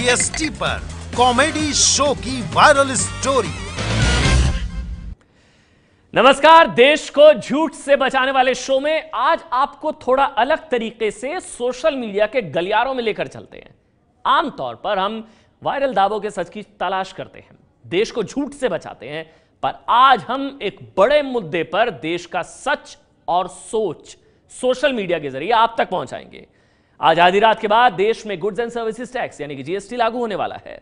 GST पर comedy show की viral story. नमस्कार, देश को झूठ से बचाने वाले शो में आज आपको थोड़ा अलग तरीके से सोशल मीडिया के गलियारों में लेकर चलते हैं। आमतौर पर हम वायरल दावों के सच की तलाश करते हैं, देश को झूठ से बचाते हैं, पर आज हम एक बड़े मुद्दे पर देश का सच और सोच सोशल मीडिया के जरिए आप तक पहुंचाएंगे। आज आधी रात के बाद देश में गुड्स एंड सर्विसेज टैक्स यानी कि जीएसटी लागू होने वाला है।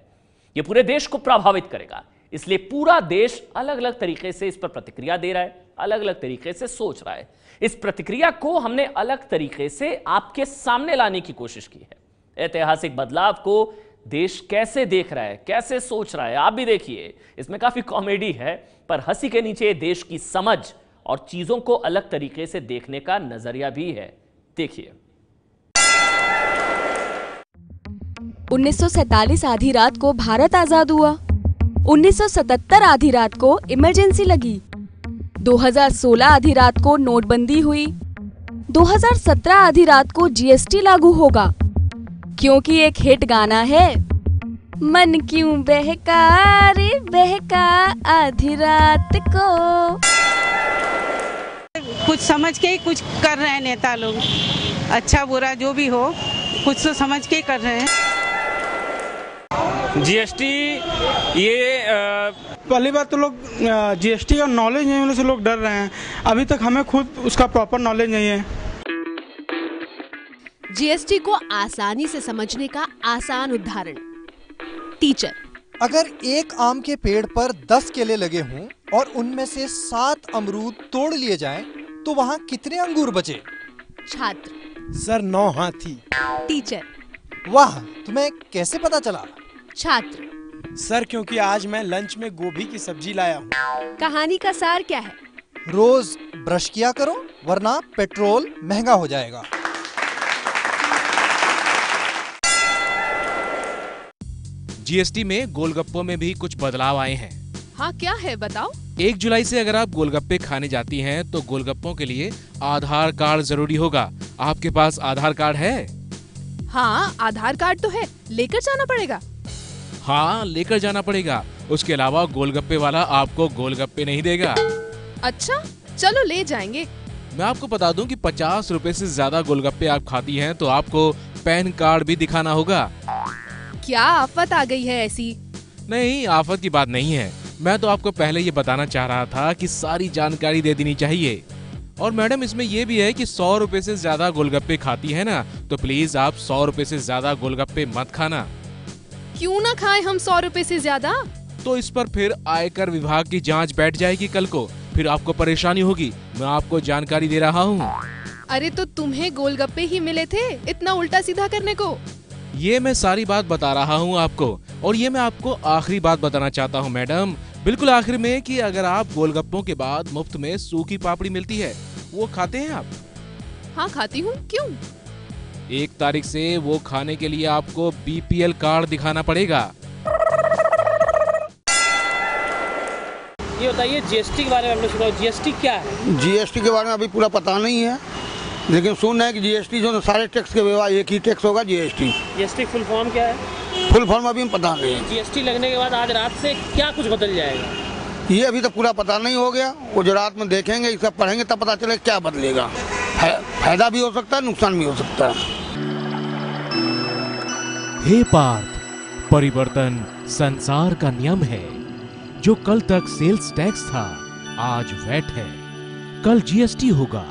यह पूरे देश को प्रभावित करेगा, इसलिए पूरा देश अलग अलग तरीके से इस पर प्रतिक्रिया दे रहा है, अलग अलग तरीके से सोच रहा है। इस प्रतिक्रिया को हमने अलग तरीके से आपके सामने लाने की कोशिश की है। ऐतिहासिक बदलाव को देश कैसे देख रहा है, कैसे सोच रहा है, आप भी देखिए। इसमें काफी कॉमेडी है, पर हंसी के नीचे देश की समझ और चीजों को अलग तरीके से देखने का नजरिया भी है। देखिए। 1947 आधी रात को भारत आजाद हुआ। 1977 आधी रात को इमरजेंसी लगी। 2016 आधी रात को नोटबंदी हुई। 2017 आधी रात को जीएसटी लागू होगा, क्योंकि एक हिट गाना है, मन क्यों बहका रे बहका आधी रात को। कुछ समझ के ही कुछ कर रहे हैं नेता लोग, अच्छा बुरा जो भी हो कुछ तो समझ के ही कर रहे हैं। जीएसटी ये पहली बात तो लोग जीएसटी का नॉलेज नहीं होने से लोग डर रहे हैं। अभी तक हमें खुद उसका प्रॉपर नॉलेज नहीं है। जीएसटी को आसानी से समझने का आसान उदाहरण, टीचर। अगर एक आम के पेड़ पर 10 केले लगे हों और उनमें से 7 अमरूद तोड़ लिए जाएं, तो वहाँ कितने अंगूर बचे? छात्र। सर 9 हाथी। टीचर। वाह, तुम्हें कैसे पता चला? छात्र। सर क्योंकि आज मैं लंच में गोभी की सब्जी लाया हूँ। कहानी का सार क्या है? रोज ब्रश किया करो, वरना पेट्रोल महंगा हो जाएगा। जीएसटी में गोलगप्पों में भी कुछ बदलाव आए हैं। हाँ, क्या है बताओ। 1 जुलाई से अगर आप गोलगप्पे खाने जाती हैं तो गोलगप्पों के लिए आधार कार्ड जरूरी होगा। आपके पास आधार कार्ड है? हाँ, आधार कार्ड तो है, लेकर जाना पड़ेगा। हाँ, लेकर जाना पड़ेगा। उसके अलावा गोलगप्पे वाला आपको गोलगप्पे नहीं देगा। अच्छा, चलो ले जाएंगे। मैं आपको बता दूं कि 50 रुपए से ज्यादा गोलगप्पे आप खाती हैं तो आपको पैन कार्ड भी दिखाना होगा। क्या आफत आ गई है ऐसी? नहीं, आफत की बात नहीं है। मैं तो आपको पहले ये बताना चाह रहा था कि सारी जानकारी दे देनी चाहिए। और मैडम, इसमें यह भी है कि 100 रुपए से ज्यादा गोलगप्पे खाती है ना, तो प्लीज आप 100 रुपए से ज्यादा गोलगप्पे मत खाना। क्यों ना खाएं हम 100 रुपए से ज्यादा? तो इस पर फिर आयकर विभाग की जांच बैठ जाएगी कल को, फिर आपको परेशानी होगी। मैं आपको जानकारी दे रहा हूँ। अरे तो तुम्हें गोलगप्पे ही मिले थे इतना उल्टा सीधा करने को। ये मैं सारी बात बता रहा हूँ आपको, और ये मैं आपको आखिरी बात बताना चाहता हूँ मैडम, बिल्कुल आखिर में, कि अगर आप गोलगप्पों के बाद मुफ्त में सूखी पापड़ी मिलती है, वो खाते हैं आप? हाँ, खाती हूँ। क्यों? 1 तारीख से वो खाने के लिए आपको बीपीएल कार्ड दिखाना पड़ेगा। ये बताइए, जीएसटी के बारे में आपने सुना? जीएसटी क्या है? जीएसटी के बारे में अभी पूरा पता नहीं है, लेकिन सुन रहे हैं कि जीएसटी जो सारे टैक्स के व्यवहार एक ही टैक्स होगा, जीएसटी। जीएसटी फुल फॉर्म क्या है? फुल फॉर्म अभी पता नहीं है। जीएसटी लगने के बाद आज रात से क्या कुछ बदल जाएगा? ये अभी तक पूरा पता नहीं हो गया। वो जो रात में देखेंगे, ये सब पढ़ेंगे, तब पता चलेगा क्या बदलेगा। फायदा भी हो सकता है, नुकसान भी हो सकता है। हे पार्थ, परिवर्तन संसार का नियम है। जो कल तक सेल्स टैक्स था, आज वैट है, कल जीएसटी होगा।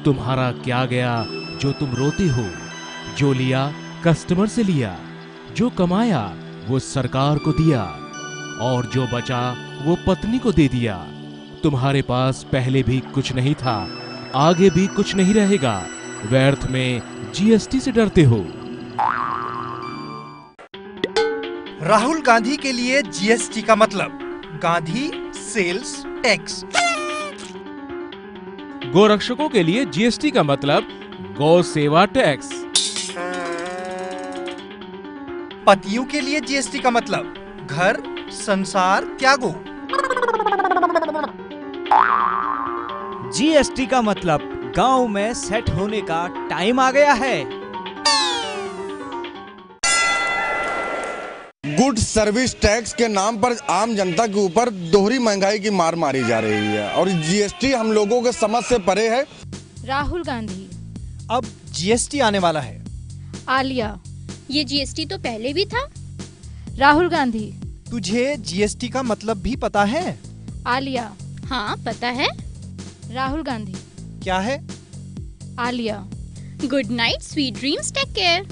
तुम्हारा क्या गया जो तुम रोते हो? जो लिया कस्टमर से लिया, जो कमाया वो सरकार को दिया, और जो बचा वो पत्नी को दे दिया। तुम्हारे पास पहले भी कुछ नहीं था, आगे भी कुछ नहीं रहेगा। व्यर्थ में जीएसटी से डरते हो। राहुल गांधी के लिए जीएसटी का मतलब गांधी सेल्स टैक्स। गोरक्षकों के लिए जीएसटी का मतलब गौ सेवा टैक्स। पतियों के लिए जीएसटी का मतलब घर संसार त्यागो। जीएसटी का मतलब गांव में सेट होने का टाइम आ गया है। गुड्स सर्विस टैक्स के नाम पर आम जनता के ऊपर दोहरी महंगाई की मार मारी जा रही है और जीएसटी हम लोगों के समझ से परे है। राहुल गांधी। अब जीएसटी आने वाला है। आलिया। ये जीएसटी तो पहले भी था। राहुल गांधी। तुझे जीएसटी का मतलब भी पता है? आलिया। हाँ पता है। राहुल गांधी। क्या है? Alia. Good night, sweet dreams, take care.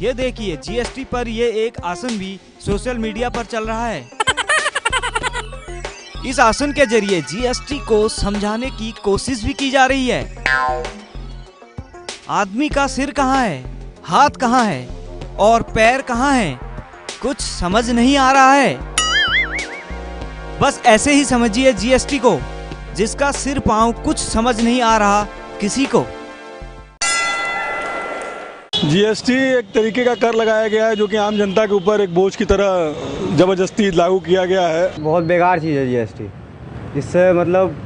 ये देखिए, जीएसटी पर ये एक आसन भी सोशल मीडिया पर चल रहा है। इस आसन के जरिए जीएसटी को समझाने की कोशिश भी की जा रही है। आदमी का सिर कहाँ है, हाथ कहाँ है और पैर कहाँ है, कुछ समझ नहीं आ रहा है। बस ऐसे ही समझिए जीएसटी को, जिसका सिर पांव कुछ समझ नहीं आ रहा किसी को। जीएसटी एक तरीके का कर लगाया गया है जो कि आम जनता के ऊपर एक बोझ की तरह जबरदस्ती लागू किया गया है। बहुत बेकार चीज़ है जीएसटी। इससे मतलब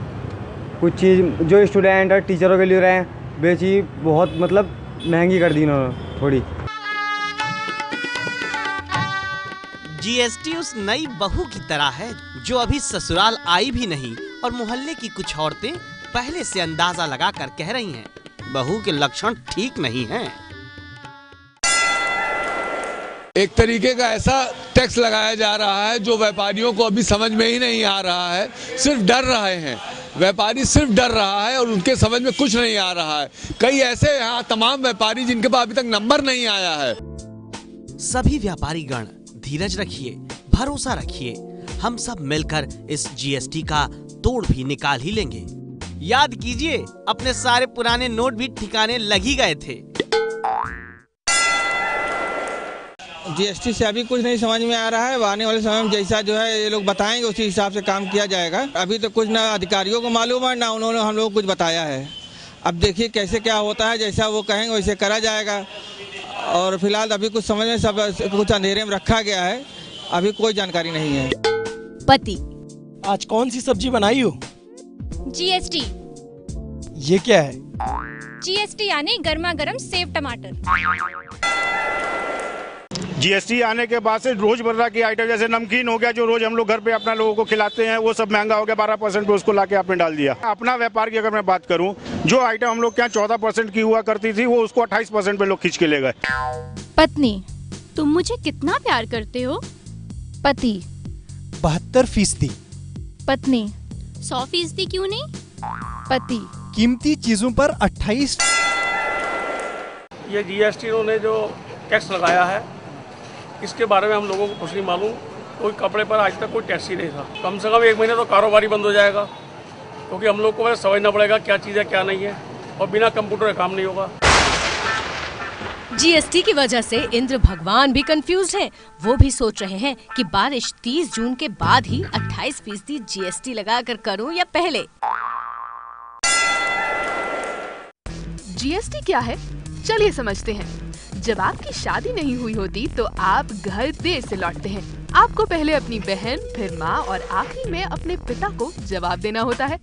कुछ चीज़ जो स्टूडेंट और टीचरों के लिए रहे हैं, वे चीज़ बहुत मतलब महंगी कर दी इन्होंने थोड़ी। जीएसटी उस नई बहू की तरह है जो अभी ससुराल आई भी नहीं और मोहल्ले की कुछ औरतें पहले से अंदाजा लगाकर कह रही हैं, बहू के लक्षण ठीक नहीं हैं। एक तरीके का ऐसा टैक्स लगाया जा रहा है जो व्यापारियों को अभी समझ में ही नहीं आ रहा है, सिर्फ डर रहे हैं। व्यापारी सिर्फ डर रहा है और उनके समझ में कुछ नहीं आ रहा है। कई ऐसे यहाँ तमाम व्यापारी जिनके पास अभी तक नंबर नहीं आया है। सभी व्यापारी गण धीरज रखिए, भरोसा रखिए, हम सब मिलकर इस जीएसटी का तोड़ भी निकाल ही लेंगे। याद कीजिए, अपने सारे पुराने नोट भी ठिकाने लग ही गए थे। जीएसटी से अभी कुछ नहीं समझ में आ रहा है। आने वाले समय में जैसा जो है ये लोग बताएंगे उसी हिसाब से काम किया जाएगा। अभी तो कुछ ना अधिकारियों को मालूम है ना उन्होंने हम लोग कुछ बताया है। अब देखिए कैसे क्या होता है, जैसा वो कहेंगे वैसे करा जाएगा। और फिलहाल अभी कुछ समझ में सब कुछ अंधेरे में रखा गया है, अभी कोई जानकारी नहीं है। पति। आज कौन सी सब्जी बनाई हो? जीएसटी। ये क्या है? जीएसटी यानी गर्मा गर्म सेव टमाटर। जीएसटी आने के बाद से रोजमर्रा की आइटम जैसे नमकीन हो गया, जो रोज हम लोग घर पे अपना लोगों को खिलाते हैं, वो सब महंगा हो गया। 12% पे उसको लाके आपने डाल दिया। अपना व्यापार की अगर मैं बात करूं, जो आइटम हम लोग क्या 14% की हुआ करती थी, वो उसको 28% पे लोग खींच के ले गए। पत्नी। तुम मुझे कितना प्यार करते हो? पति। 72%। पत्नी। 100% क्यों नहीं? पति। कीमती चीजों पर 28। ये जीएसटी ने जो टैक्स लगाया है, इसके बारे में हम लोगों को कुछ नहीं मालूम। कोई कपड़े पर आज तक कोई टैक्स ही नहीं था। कम से कम 1 महीने तो कारोबारी बंद हो जाएगा, क्योंकि हम लोग को समझना पड़ेगा क्या चीज़ है क्या नहीं है, और बिना कंप्यूटर का काम नहीं होगा। जीएसटी की वजह से इंद्र भगवान भी कंफ्यूज हैं। वो भी सोच रहे हैं कि बारिश 30 जून के बाद ही 28% जीएसटी लगाकर करूं या पहले। जीएसटी क्या है, चलिए समझते हैं। जब आपकी शादी नहीं हुई होती तो आप घर देर से लौटते हैं। आपको पहले अपनी बहन, फिर माँ और आखिरी में अपने पिता को जवाब देना होता है।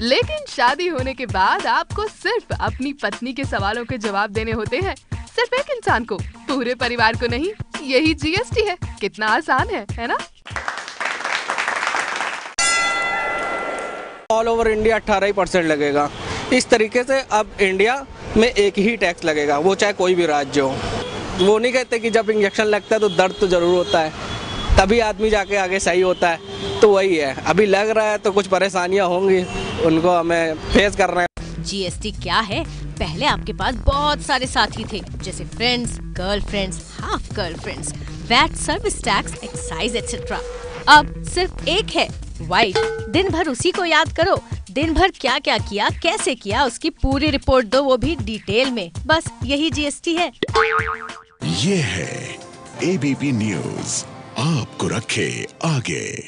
लेकिन शादी होने के बाद आपको सिर्फ अपनी पत्नी के सवालों के जवाब देने होते हैं। सिर्फ एक इंसान को, पूरे परिवार को नहीं। यही जीएसटी है। कितना आसान है ना? ऑल ओवर इंडिया 18% लगेगा। इस तरीके से अब इंडिया में एक ही टैक्स लगेगा, वो चाहे कोई भी राज्य हो। वो नहीं कहते कि जब इंजेक्शन लगता है तो दर्द तो जरूर होता है, तभी आदमी जाके आगे सही होता है। तो वही है, अभी लग रहा है तो कुछ परेशानियां होंगी, उनको हमें फेस करना है। जीएसटी क्या है? पहले आपके पास बहुत सारे साथी थे, जैसे friends, girlfriends, half girlfriends, VAT, service tax, excise etcetera. अब सिर्फ एक है, वाइफ। दिन भर उसी को याद करो। दिन भर क्या क्या किया, कैसे किया, उसकी पूरी रिपोर्ट दो, वो भी डिटेल में। बस यही जीएसटी है। ये है एबीपी न्यूज़, आपको रखे आगे।